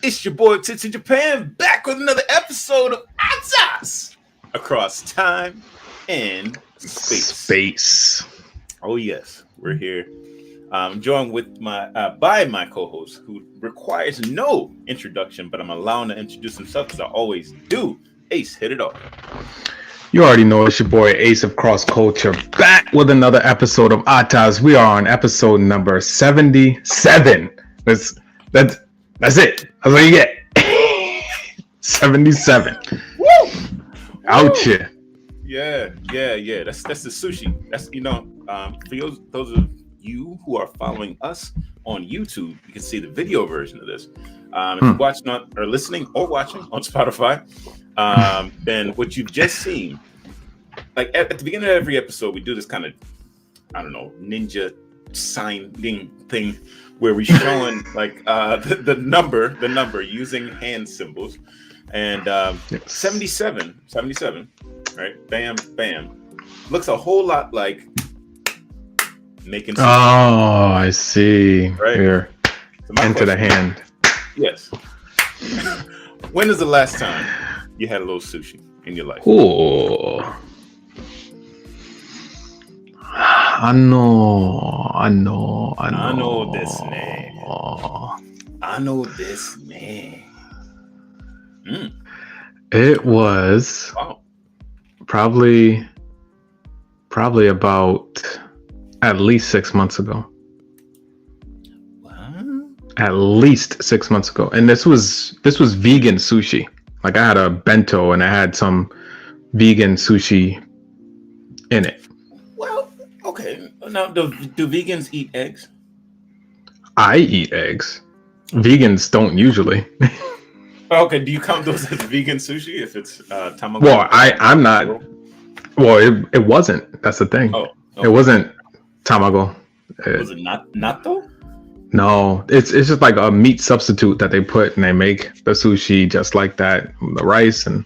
It's your boy Tits in Japan back with another episode of ATAS across time and space. Oh yes, we're here. I'm joined with by my co-host, who requires no introduction, but I'm allowing to introduce himself because I always do. Ace, hit it off. You already know it's your boy Ace of Cross Culture back with another episode of ATAS. We are on episode number 77. That's it. That's what you get. 77. Woo! Out here. Yeah. That's the sushi. That's for those of you who are following us on YouTube, you can see the video version of this. If you're watching or listening or watching on Spotify, then what you've just seen, like at the beginning of every episode, we do this kind of, ninja signing thing where we're showing like the number using hand symbols, and 77, right? Bam, looks a whole lot like making. Oh, I see. Right here, so into the hand. Yes. When is the last time you had a little sushi in your life? Ooh. I know this man. It was probably about at least 6 months ago. At least 6 months ago, and this was vegan sushi. Like I had a bento and I had some vegan sushi in it. Well, okay. Now, do vegans eat eggs? I eat eggs. Vegans don't usually. Okay. Do you count those as vegan sushi if it's tamago? Well, I'm not. Well, it wasn't. That's the thing. Oh, okay. It wasn't tamago. Was it natto? No, it's just like a meat substitute that they put and they make the sushi just like that, the rice and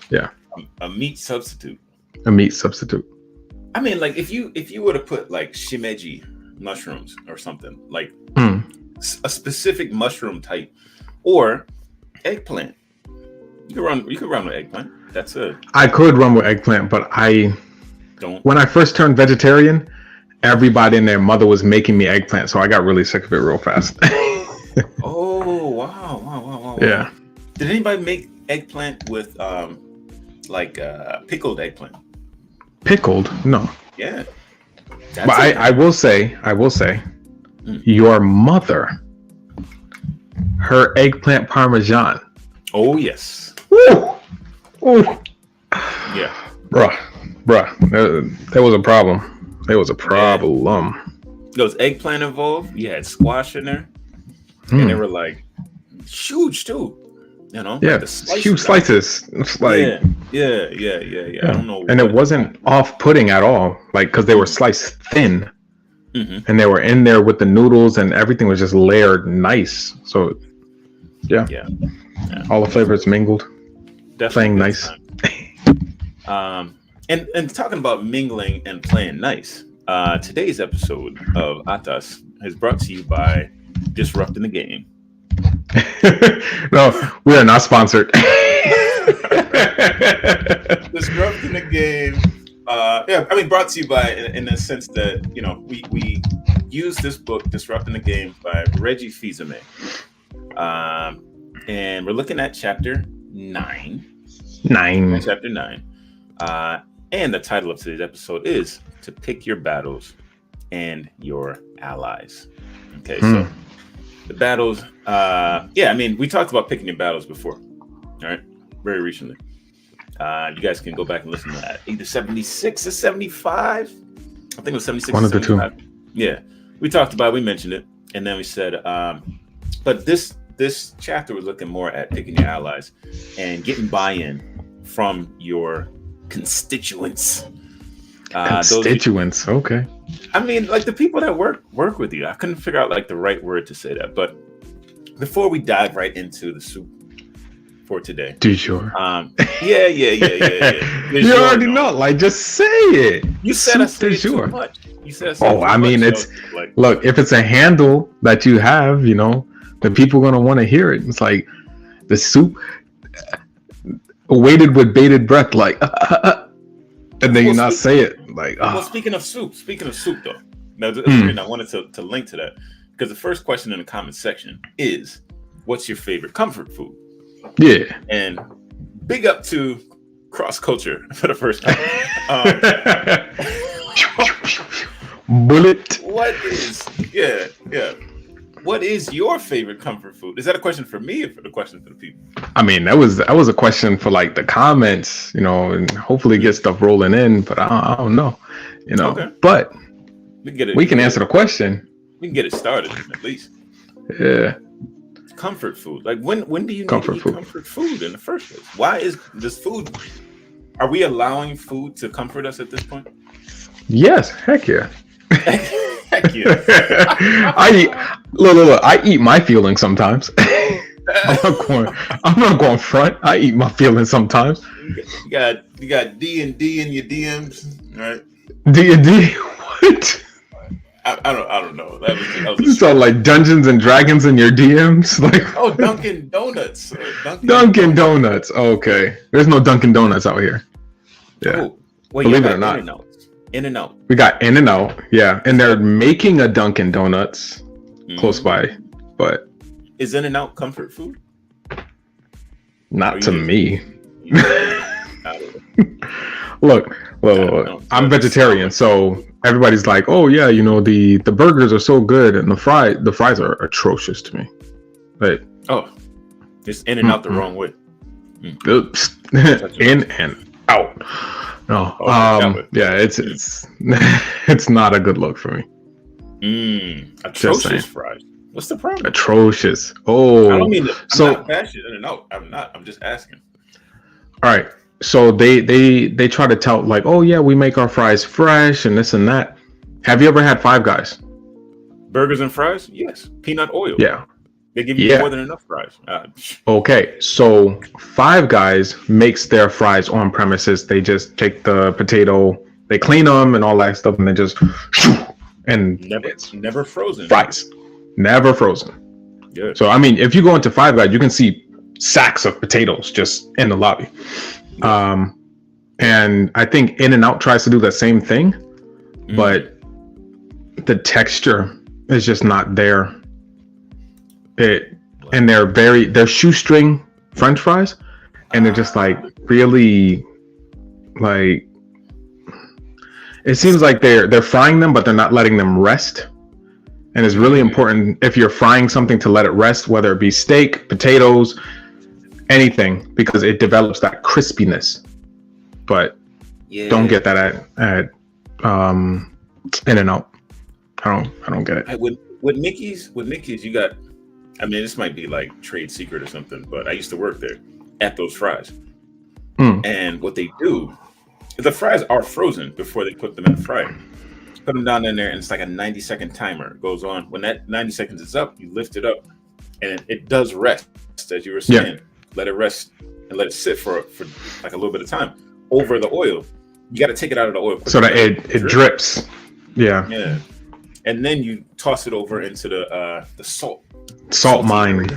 yeah. A meat substitute. A meat substitute. I mean, like if you were to put like shimeji mushrooms or something, like a specific mushroom type, or eggplant, you could run with eggplant. I could run with eggplant, but I don't. When I first turned vegetarian, everybody and their mother was making me eggplant, so I got really sick of it real fast. Oh, wow. Yeah. Did anybody make eggplant with pickled eggplant? Pickled? No. Yeah. But I will say, your mother, her eggplant parmesan. Oh, yes. Woo! Ooh. Yeah. Bruh. There was a problem. There was a problem. There was eggplant involved. You had squash in there. And they were like huge too. Yeah, like huge slices. It's like yeah. I don't know. And it wasn't off-putting at all, like because they were sliced thin, and they were in there with the noodles, and everything was just layered nice. So, yeah. All the flavors mingled. Definitely playing nice. And talking about mingling and playing nice, today's episode of ATAS is brought to you by Disrupting the Game. No, we are not sponsored. Disrupting the Game. Brought to you by in the sense that we use this book, Disrupting the Game by Reggie Fils-Aimé, and we're looking at chapter 9. Chapter 9. And the title of today's episode is To Pick Your Battles and Your Allies. Okay, so the battles, we talked about picking your battles before, all right, very recently. You guys can go back and listen to that. Either 76 or 75. I think it was 76 One or of the 75. two. Yeah, we talked about it, we mentioned it, and then we said, but this chapter was looking more at picking your allies and getting buy-in from your constituents. Okay. I mean, like the people that work with you. I couldn't figure out like the right word to say that. But before we dive right into the soup for today, du jour. Yeah. You already know. Like, just say it. You said I said it too much. You said. Look, if it's a handle that you have, The people are gonna want to hear it. It's like the soup waited with bated breath, like, and then you not say it, like. Well, speaking of soup though, now I wanted to link to that because the first question in the comment section is, "What's your favorite comfort food?" Yeah, and big up to Cross Culture for the first time. Bullet. What is your favorite comfort food? Is that a question for me or for the question for the people? I mean, that was a question for like the comments, and hopefully get stuff rolling in. But I don't know, Okay. But we can answer the question. We can get it started at least. Yeah. Comfort food. Like when do you need comfort to eat food. Comfort food in the first place? Why is this food? Are we allowing food to comfort us at this point? Yes. Heck yeah. Heck yeah. I eat my feelings sometimes. I'm not going front. I eat my feelings sometimes. You got D&D in your DMs, right? D&D? What? I don't know. That was you sound like Dungeons and Dragons in your DMs, like Dunkin' Donuts. Dunkin' Donuts. Okay, there's no Dunkin' Donuts out here. Yeah, believe it or not. In-N-Out. We got In-N-Out. Yeah, and they're making a Dunkin' Donuts close by, but is In-N-Out comfort food? Not to me. Look, I'm vegetarian, so everybody's like, "Oh yeah, the burgers are so good, and the fries are atrocious to me." But it's in and out the wrong way. Oops. In and out. No, yeah, it's it's not a good look for me. Atrocious fries. What's the problem? Atrocious. Oh, I don't mean I'm not bashing In-N-Out. I'm not. I'm just asking. All right. So they try to tout like, "Oh yeah, we make our fries fresh and this and that." Have you ever had Five Guys? Burgers and fries? Yes. Peanut oil. Yeah. They give you more than enough fries. Okay, so Five Guys makes their fries on premises. They just take the potato, they clean them and all that stuff, and they just and never frozen. Fries, never frozen. Good. So I mean, if you go into Five Guys, you can see sacks of potatoes just in the lobby. And I think In-N-Out tries to do the same thing, but the texture is just not there. And they're shoestring French fries, and they're just like really, like, it seems like they're frying them, but they're not letting them rest. And it's really important if you're frying something to let it rest, whether it be steak, potatoes, anything, because it develops that crispiness. But don't get that at In-N-Out. I don't get it. With Mickey's, you got. I mean, this might be like trade secret or something, but I used to work there at those fries. And what they do, the fries are frozen before they put them in the fryer. Put them down in there, and it's like a 90-second timer. It goes on. When that 90 seconds is up, you lift it up, and it does rest, as you were saying. Yeah. Let it rest and let it sit for like a little bit of time over the oil. You got to take it out of the oil quickly, so that it drips. Yeah. And then you toss it over into the salt mine.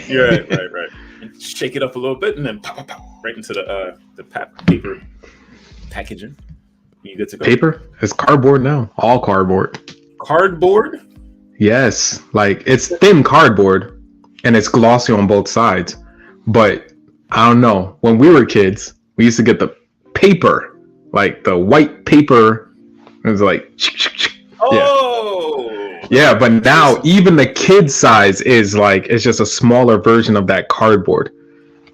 Yeah, right. And shake it up a little bit, and then pop, right into the paper packaging. You get to go. Paper? It's cardboard now. All cardboard. Cardboard? Yes, like it's thin cardboard, and it's glossy on both sides. But I don't know. When we were kids, we used to get the paper, like the white paper. It was like. Yeah, but now even the kid size is like, it's just a smaller version of that cardboard.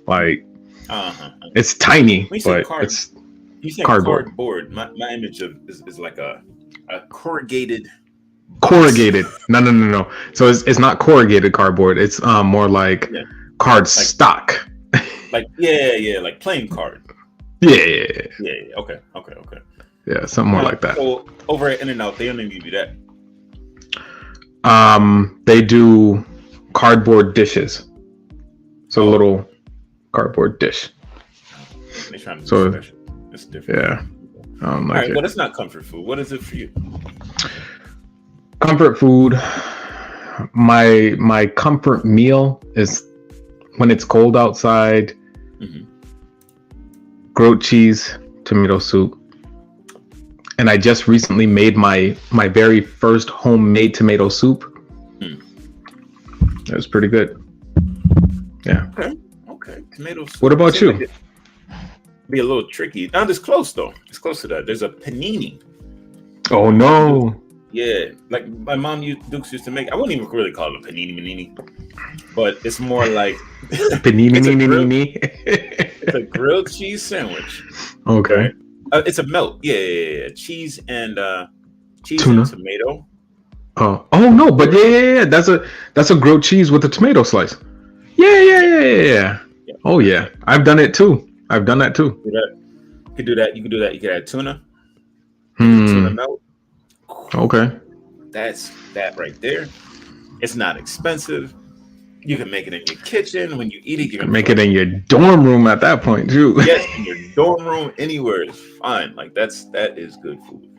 Like, it's tiny, but it's cardboard. My image is like a corrugated. Corrugated. No. So it's not corrugated cardboard. It's more like card stock. Like like plain card. Yeah. Okay. Yeah, something more like that. So over at In-N-Out, they only give you that. They do cardboard dishes. So a little cardboard dish. They're trying to do special. It's different. Yeah. All right, well, it's not comfort food. What is it for you? Comfort food. my comfort meal is when it's cold outside. Grilled cheese, tomato soup. And I just recently made my very first homemade tomato soup. It was pretty good. Yeah. Okay. Tomato soup. What about you? Like be a little tricky. Not as close though. It's close to that. There's a panini. Oh no. Yeah, like my mom Dukes used to make. I wouldn't even really call it a panini, but it's more like panini. It's a grilled cheese sandwich. Okay. Right? It's a melt. Yeah. Cheese and Tuna. and tomato. Oh no, but yeah. That's a grilled cheese with a tomato slice. Yeah. Oh yeah, I've done it too. I've done that too. You could do that. You could add tuna. Tuna melt. Okay. That's that right there. It's not expensive. You can make it in your kitchen. When you eat it, you can make it in your dorm room at that point too. Yes, in your dorm room, anywhere is fine. Like that is good food.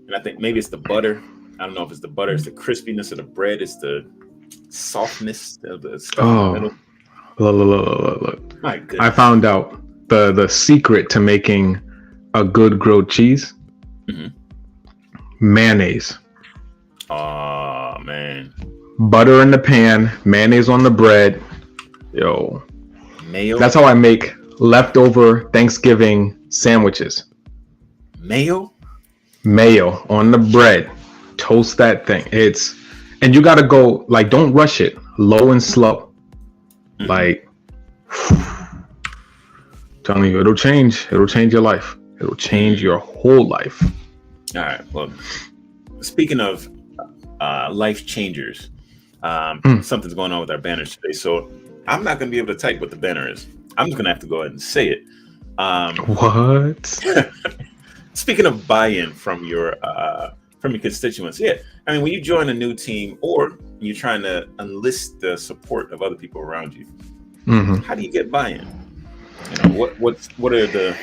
And I think maybe it's the butter. I don't know if it's the butter, it's the crispiness of the bread, it's the softness of the stuff in the middle. Look. My goodness. I found out the secret to making a good grilled cheese. Mayonnaise. Oh man. Butter in the pan, mayonnaise on the bread. Yo. Mayo. That's how I make leftover Thanksgiving sandwiches. Mayo on the bread. Toast that thing. And you gotta go, like, don't rush it. Low and slow. Like, telling you, it'll change your life. It'll change your whole life. All right. Well, speaking of life changers, something's going on with our banners today. So I'm not going to be able to type what the banner is. I'm just going to have to go ahead and say it. What? Speaking of buy-in from your constituents, yeah. I mean, when you join a new team or you're trying to enlist the support of other people around you, how do you get buy-in? You know, what are the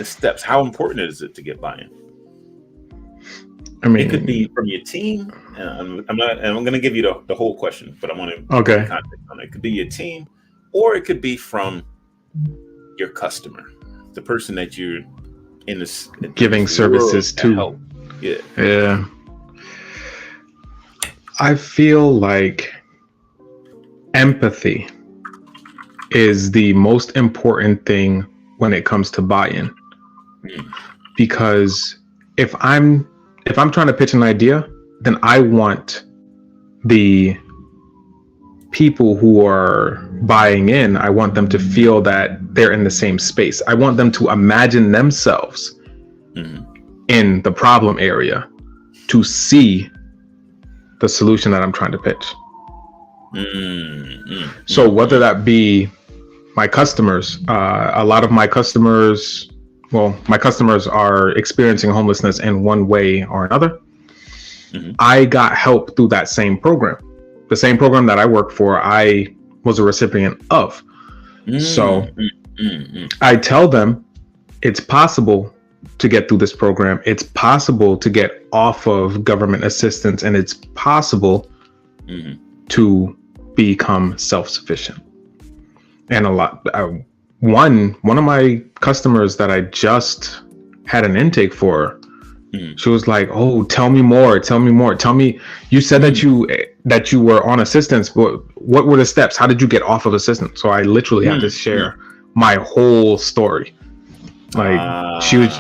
steps? How important is it to get buy-in? I mean, it could be from your team. I'm going to give you the whole question, but I want to context on it. It could be your team, or it could be from your customer, the person that you're giving services to. Help. Yeah. I feel like empathy is the most important thing when it comes to buy-in, because if I'm trying to pitch an idea, then I want the people who are buying in, I want them to feel that they're in the same space. I want them to imagine themselves in the problem area to see the solution that I'm trying to pitch. So whether that be my customers, a lot of my customers are experiencing homelessness in one way or another. I got help through that same program. The same program that I work for, I was a recipient of. So I tell them it's possible to get through this program. It's possible to get off of government assistance, and it's possible to become self-sufficient. And one of my customers that I just had an intake for, she was like, "Oh, tell me more. Tell me, you said that you were on assistance, but what were the steps? How did you get off of assistance?" So I literally had to share my whole story. Like, she was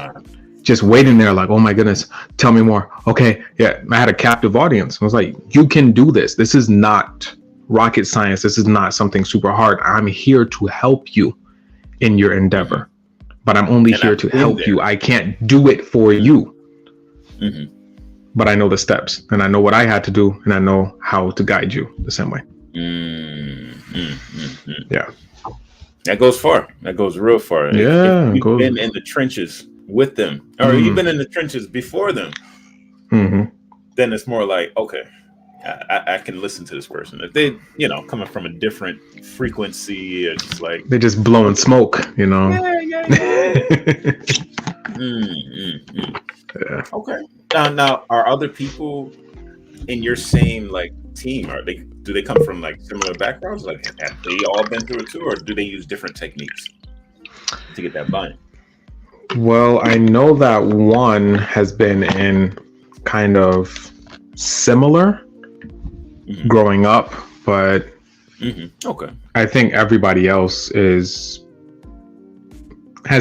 just waiting there like, "Oh my goodness, tell me more." Okay, yeah, I had a captive audience. I was like, "You can do this. This is not rocket science. This is not something super hard. I'm here to help you in your endeavor, but I'm only here to help you. I can't do it for you. But I know the steps, and I know what I had to do, and I know how to guide you the same way." Yeah. That goes far. That goes real far. Yeah. If you've been in the trenches with them, or you've been in the trenches before them, then it's more like, okay, I can listen to this person. If they, coming from a different frequency, it's like they're just blowing smoke, Yeah. Okay. Now, are other people in your same like team, do they come from like similar backgrounds? Like have they all been through it too, or do they use different techniques to get that buy-in? Well, I know that one has been in kind of similar growing up, but okay, I think everybody else has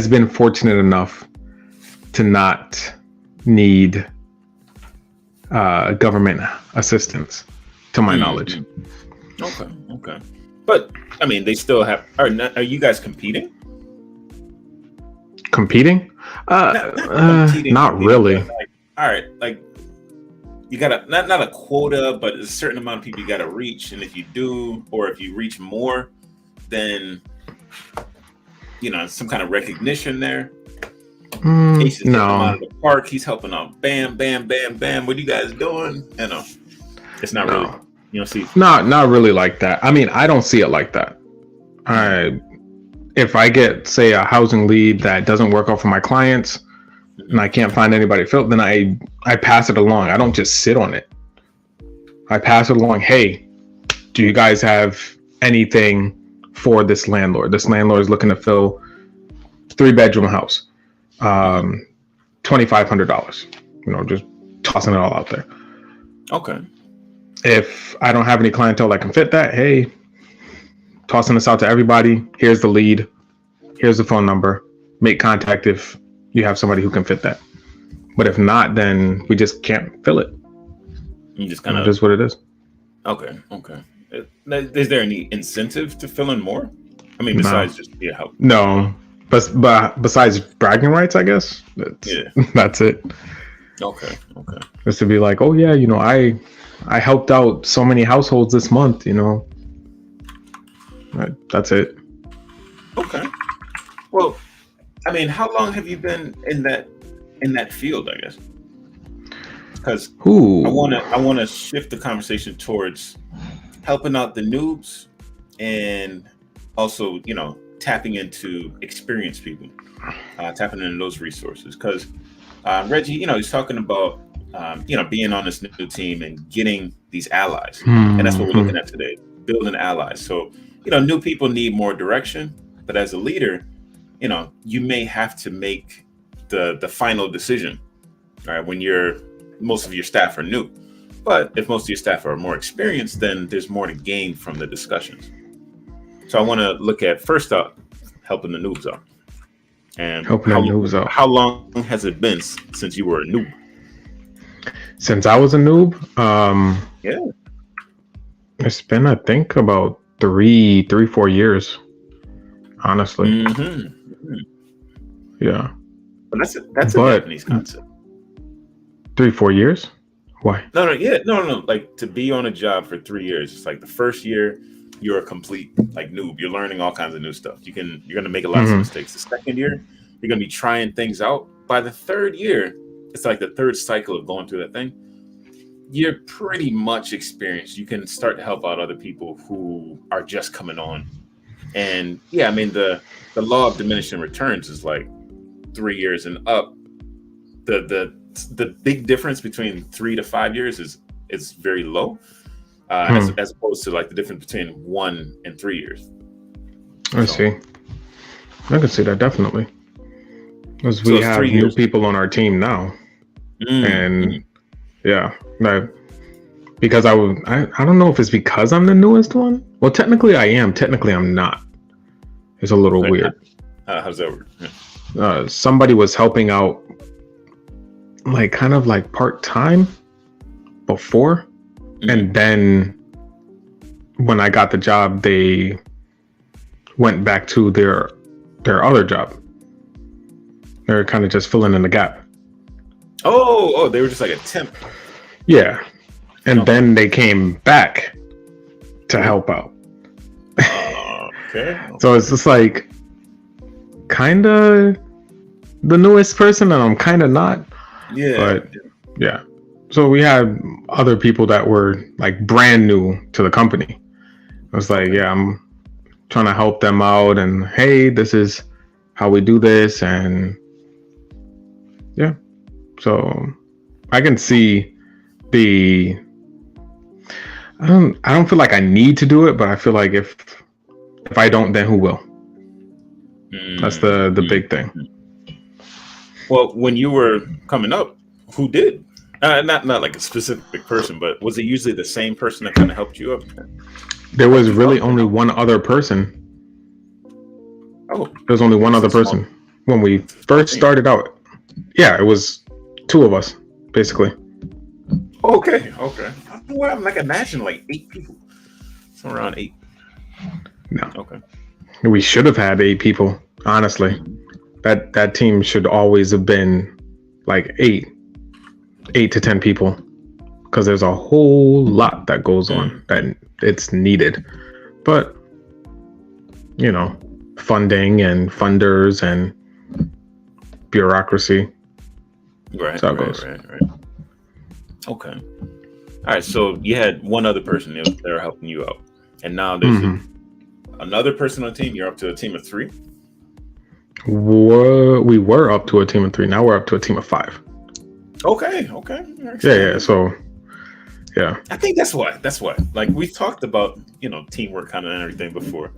been fortunate enough to not need government assistance, to my knowledge. Okay. But I mean, they still have. Are you guys competing? Competing? Not really. Like, all right, like you gotta not a quota, but a certain amount of people you gotta reach, and if you do, or if you reach more, then some kind of recognition there. Ace is hitting him out of the park. He's helping out. Bam, bam, bam, bam. What are you guys doing? It's not really. You know, see, not really like that. I mean, I don't see it like that. If I get, say, a housing lead that doesn't work out for my clients, and I can't find anybody to fill, then I pass it along. I don't just sit on it. I pass it along. Hey, do you guys have anything for this landlord? This landlord is looking to fill 3-bedroom house, $2,500. Just tossing it all out there. Okay. If I don't have any clientele that can fit that, hey, tossing this out to everybody. Here's the lead. Here's the phone number. Make contact if you have somebody who can fit that. But if not, then we just can't fill it. You just kind of just what it is. Okay. Is there any incentive to fill in more? I mean, besides just help. No, but besides bragging rights, I guess. That's it. Okay. Just to be like, oh yeah, I helped out so many households this month. That's it. Okay. Well, I mean, how long have you been in that field, I guess? Because I want to shift the conversation towards helping out the noobs and also, tapping into experienced people, tapping into those resources. Because Reggie, he's talking about, being on this new team and getting these allies. And that's what we're looking at today, building allies. So, new people need more direction, but as a leader, you may have to make the final decision, right? When most of your staff are new. But if most of your staff are more experienced, then there's more to gain from the discussions. So I want to look at, first up, helping the noobs out. And how long has it been since you were a noob? Since I was a noob? Yeah. It's been, I think, about 4 years, honestly. Yeah. But that's a Japanese concept. 3-4 years? Why? No. Like, to be on a job for 3 years, it's like the first year you're a complete like noob. You're learning all kinds of new stuff. You're gonna make a lot of mistakes. The second year, you're gonna be trying things out. By the third year, it's like the third cycle of going through that thing. You're pretty much experienced. You can start to help out other people who are just coming on. And yeah, I mean the law of diminishing returns is like 3 years and up. The big difference between 3 to 5 years is very low, as opposed to like the difference between 1 and 3 years. I see. I can see that definitely. Because we have new people on our team now, and yeah, because I don't know if it's because I'm the newest one. Well, technically I am. Technically I'm not. It's a little weird. How's that work? Yeah. Somebody was helping out, like kind of like part-time before, and then when I got the job, they went back to their other job. They were kind of just filling in the gap. Oh, they were just like a temp. Yeah. And then they came back to help out. Okay. So it's just like kind of the newest person, and I'm kind of not. Yeah. But yeah. So we had other people that were like brand new to the company. I was like, yeah, I'm trying to help them out, and hey, this is how we do this, and yeah. So I can see the I don't feel like I need to do it, but I feel like if I don't, then who will? That's the big thing. Well, when you were coming up, who did? Not like a specific person, but was it usually the same person that kind of helped you up? There was really only one other person. Oh, there was only one other person when we first started out. Yeah, it was two of us, basically. Okay. Well, I'm like imagine like 8 people, somewhere around 8. No. Okay. We should have had 8 people. Honestly, that team should always have been like 8 to 10 people, because there's a whole lot that goes on that it's needed. But you know, funding and funders and bureaucracy. Right. That's how it goes. Right. Okay. All right. So you had one other person that were helping you out, and now there's another person on the team. You're up to a team of 3. We were up to a team of 3. Now we're up to a team of 5. Okay. Yeah. So, yeah. I think that's why. Like we've talked about, teamwork kind of and everything before.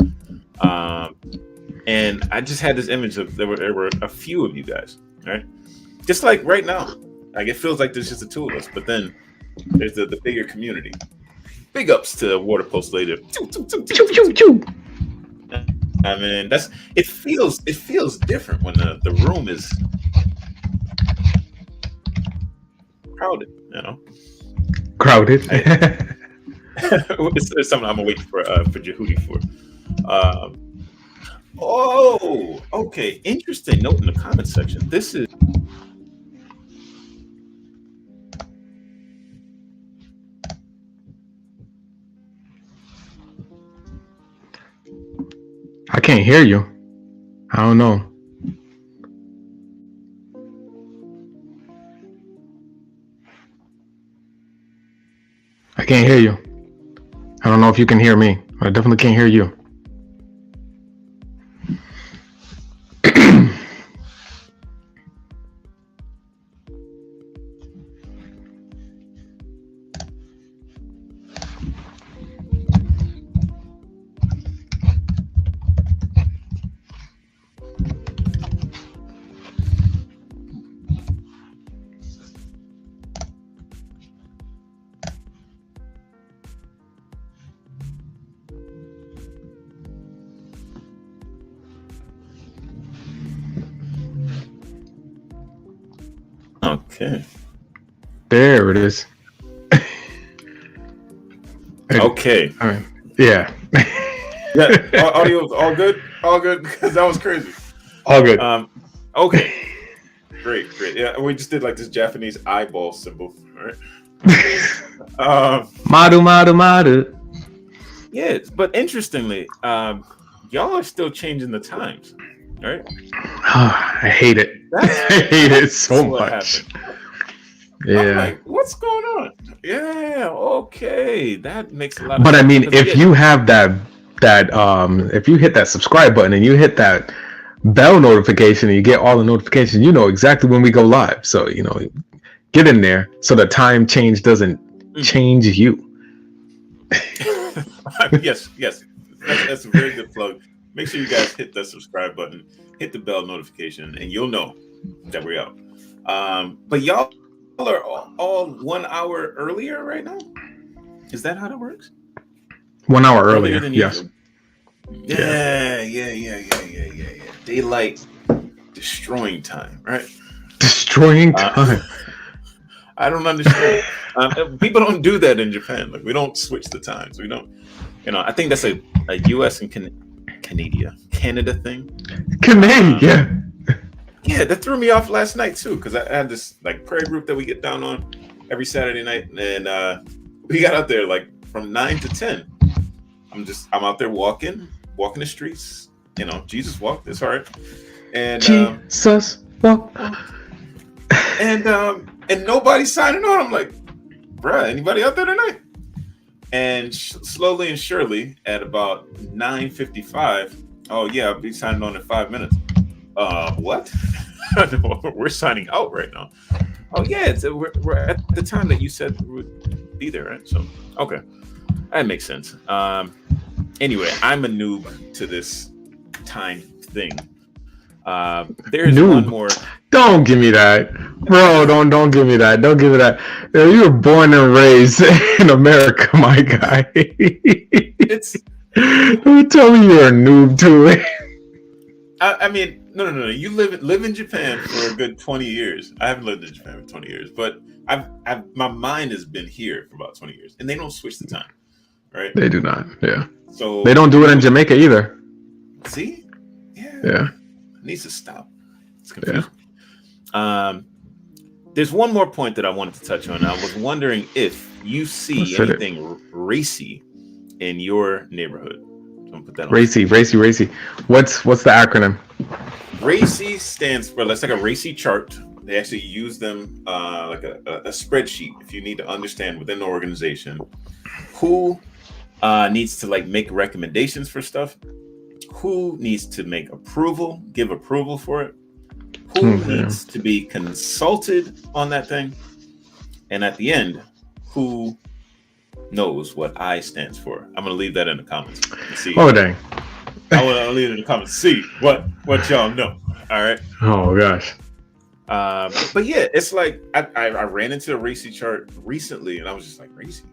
And I just had this image of there were a few of you guys, right? Just like right now, like it feels like there's just the 2 of us, but then there's the bigger community. Big ups to Water Post later. I mean, it feels different when the room is crowded, Crowded. It's something I'm waiting for Jehudi for. Okay. Interesting note in the comment section. This is I can't hear you. I don't know. I can't hear you. I don't know if you can hear me. I definitely can't hear you. okay. There it is. Okay. All right. Yeah. Yeah. Audio's all good. All good, because that was crazy. All good. Okay. Great. Yeah, we just did like this Japanese eyeball symbol. All right. Maru. Yeah, but interestingly, y'all are still changing the times, right? I hate it. I hate it so much. Yeah. Like, what's going on? Yeah. Okay, that makes a lot of sense. But I mean, if you have that if you hit that subscribe button and you hit that bell notification and you get all the notifications, you know exactly when we go live. So get in there so the time change doesn't change you. Yes. That's a very good plug. Make sure you guys hit that subscribe button, hit the bell notification, and you'll know that we're out. But y'all are all 1 hour earlier right now? Is that how that works? 1 hour earlier, yes. Yeah. Daylight destroying time, right? Destroying time. I don't understand. People don't do that in Japan. Like we don't switch the times. We don't. I think that's a U.S. and Canada thing. Canadian. Yeah, that threw me off last night too, because I had this like prayer group that we get down on every Saturday night, and we got out there like from 9 to 10. I'm out there walking the streets. Jesus walked this hard, and Jesus walk. And nobody's signing on. I'm like, bruh, anybody out there tonight? And slowly and surely, at about 9:55, oh yeah, I'll be signing on in 5 minutes. What? We're signing out right now. Oh yeah, we're at the time that you said we would be there, right? So okay. That makes sense. Anyway, I'm a noob to this time thing. There's Noob. one more. Don't give me that, bro. Don't give me that. Don't give me that. You were born and raised in America, my guy. It's. Don't tell me you're a noob to it. I mean, no. You live in Japan for a good 20 years. I haven't lived in Japan for 20 years, but my mind has been here for about 20 years, and they don't switch the time, right? They do not. Yeah. So they don't do it in Jamaica either. See? Yeah. Yeah. It needs to stop. It's confusing. Yeah. There's one more point that I wanted to touch on. I was wondering if you see anything racy in your neighborhood. So put that on. Racy. What's the acronym? RACI stands for, that's like a RACI chart. They actually use them like a spreadsheet if you need to understand within the organization who needs to like make recommendations for stuff, who needs to give approval for it, who needs to be consulted on that thing, and at the end, who knows what I stands for. I'm gonna leave that in the comments. See. Oh dang. I want to leave it in the comments. See what y'all know. All right. Oh gosh. But yeah, it's like I ran into a RACI chart recently, and I was just like, RACI?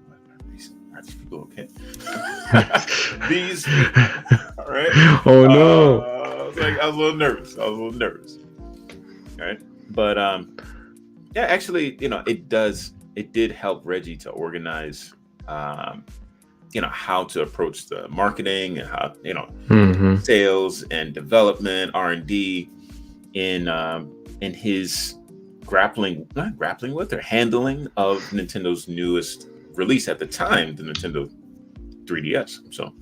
Are these people okay? These people, all right. Oh no. I was a little nervous. All right. But yeah, actually, it did help Reggie to organize how to approach the marketing and how, sales and development, R&D in his handling of Nintendo's newest release at the time, the Nintendo 3DS. So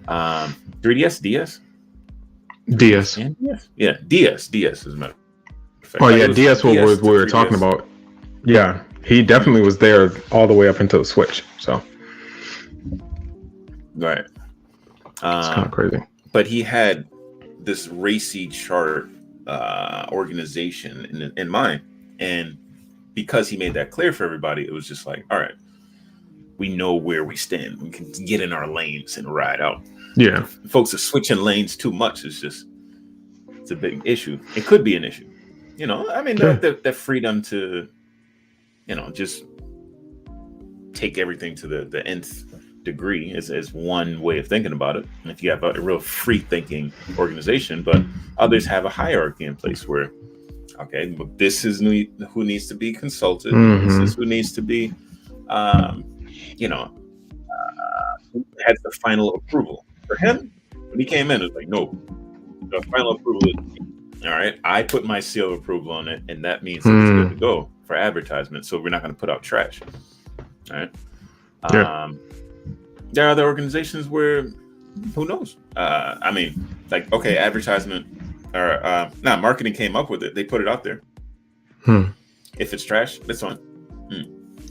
3DS, DS? DS. Yeah, DS as a matter of fact. Oh yeah, DS what we were talking about. Yeah, he definitely was there all the way up until the Switch. So right. It's kind of crazy. But he had this RACI chart organization in mind. And because he made that clear for everybody, it was just like, all right, we know where we stand. We can get in our lanes and ride out. Yeah. If folks are switching lanes too much. It's a big issue. It could be an issue. The freedom to, just take everything to the nth degree is one way of thinking about it. And if you have a real free thinking organization, but others have a hierarchy in place where, okay, but this is who needs to be consulted. This is who needs to be, has the final approval. For him, when he came in, it was like, no, the final approval is me. All right, I put my seal of approval on it, and that means that it's good to go for advertisement. So we're not going to put out trash. All right. Yeah. There are other organizations where, who knows? Okay, advertisement or marketing came up with it. They put it out there. If it's trash, that's fine.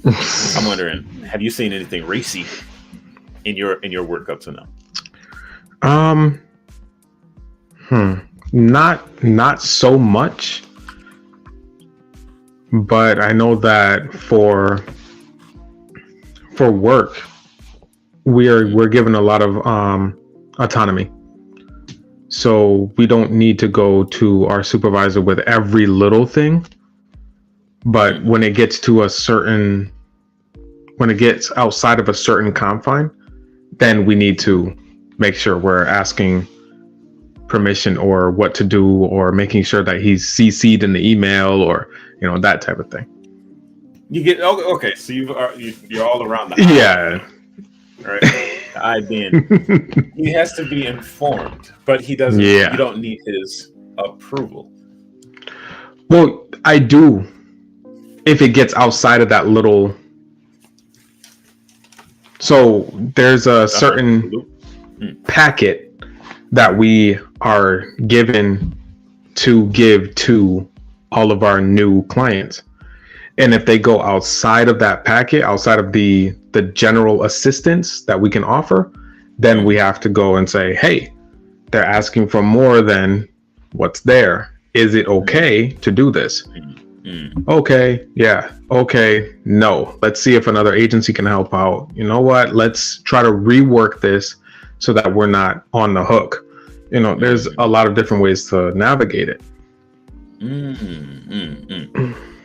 I'm wondering, have you seen anything racy in your work up to now? Not so much, but I know that for work, we're given a lot of autonomy. So we don't need to go to our supervisor with every little thing. But when it gets outside of a certain confine, then we need to make sure we're asking permission or what to do, or making sure that he's CC'd in the email, or that type of thing. You get okay, so you're all around the yeah. Right. The I being he has to be informed, but he doesn't. Yeah. You don't need his approval. Well, I do. If it gets outside of that little, so there's a certain packet that we are given to give to all of our new clients. And if they go outside of that packet, outside of the general assistance that we can offer, then we have to go and say, hey, they're asking for more than what's there. Is it okay to do this? Okay, yeah, okay, no. Let's see if another agency can help out. You know what? Let's try to rework this so that we're not on the hook. There's a lot of different ways to navigate it.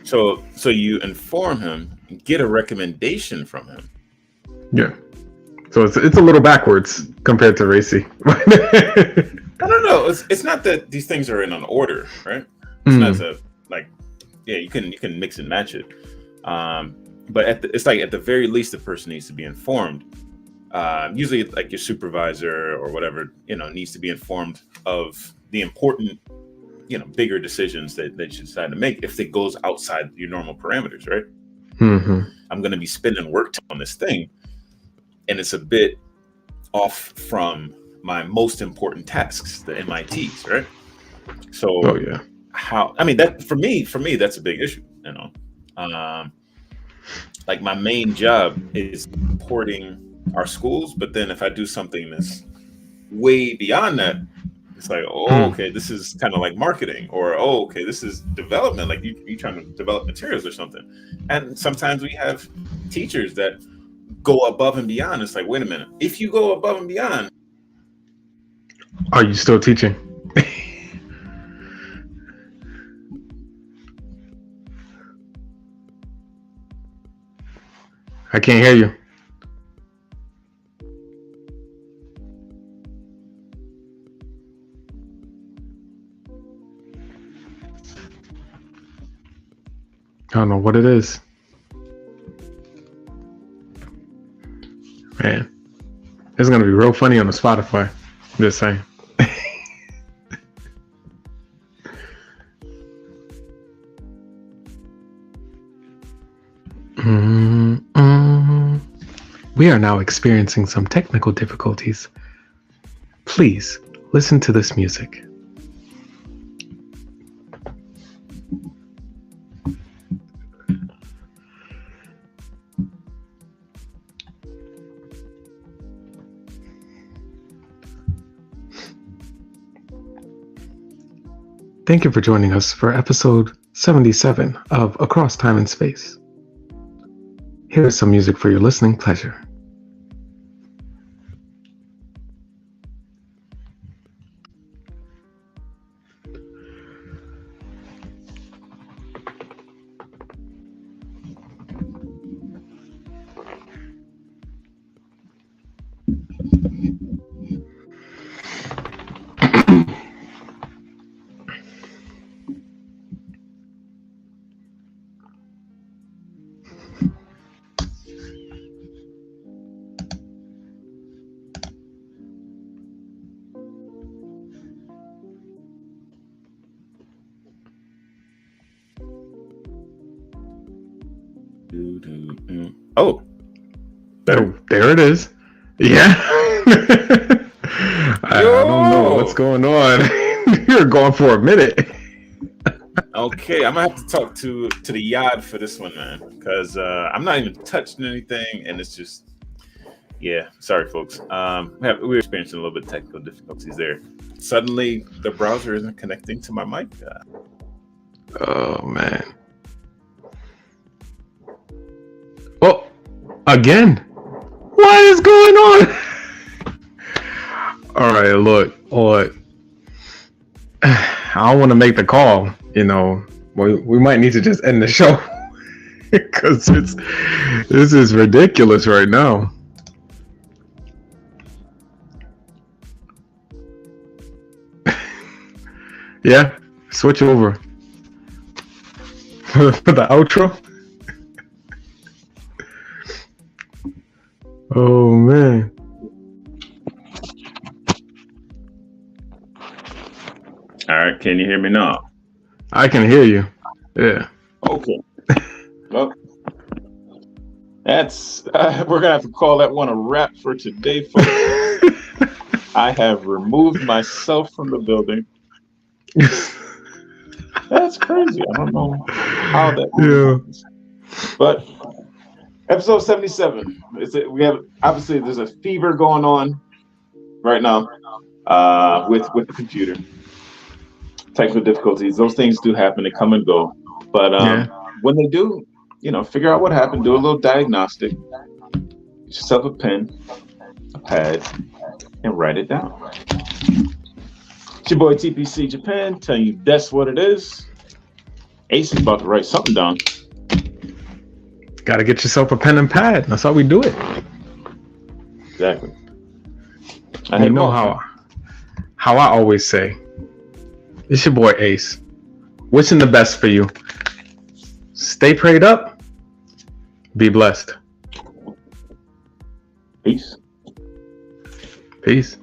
So you inform him, get a recommendation from him. Yeah. So it's a little backwards compared to Racy. I don't know. It's not that these things are in an order, right? It's not a you can mix and match it. But it's like at the very least, the person needs to be informed. Usually, like your supervisor or whatever, needs to be informed of the important, bigger decisions that you decide to make if it goes outside your normal parameters, right? I'm going to be spending work on this thing, and it's a bit off from my most important tasks, the MITs, right? So, that for me, that's a big issue. Like my main job is supporting our schools, but then if I do something that's way beyond that, it's like, okay, this is kind of like marketing, or okay, this is development, like you trying to develop materials or something. And sometimes we have teachers that go above and beyond. It's like, wait a minute, if you go above and beyond, are you still teaching? I can't hear you. I don't know what it is. Man, it's going to be real funny on the Spotify. I'm just saying. We are now experiencing some technical difficulties. Please listen to this music. Thank you for joining us for episode 77 of Across Time and Space. Here is some music for your listening pleasure. Oh, there it is. Yeah. I don't know what's going on. You're going for a minute. Okay, I'm gonna have to talk to the Yad for this one, man, because I'm not even touching anything, and it's just, sorry, folks. We're experiencing a little bit of technical difficulties there. Suddenly, the browser isn't connecting to my mic. Oh man. Oh, again. What is going on? All right, look. I don't want to make the call. We might need to just end the show because this is ridiculous right now. Yeah, switch over for the outro. Oh man. All right, can you hear me now? I can hear you. Yeah. Okay. Well, that's we're gonna have to call that one a wrap for today, folks. I have removed myself from the building. That's crazy. I don't know how that happens. But episode 77. We have obviously there's a fever going on right now with the computer. Technical difficulties. Those things do happen. They come and go. But when they do, figure out what happened. Do a little diagnostic. Get yourself a pen, a pad, and write it down. It's your boy TPC Japan telling you that's what it is. Ace is about to write something down. Got to get yourself a pen and pad. That's how we do it. Exactly. You know how I always say, it's your boy Ace. Wishing the best for you. Stay prayed up. Be blessed. Peace. Peace.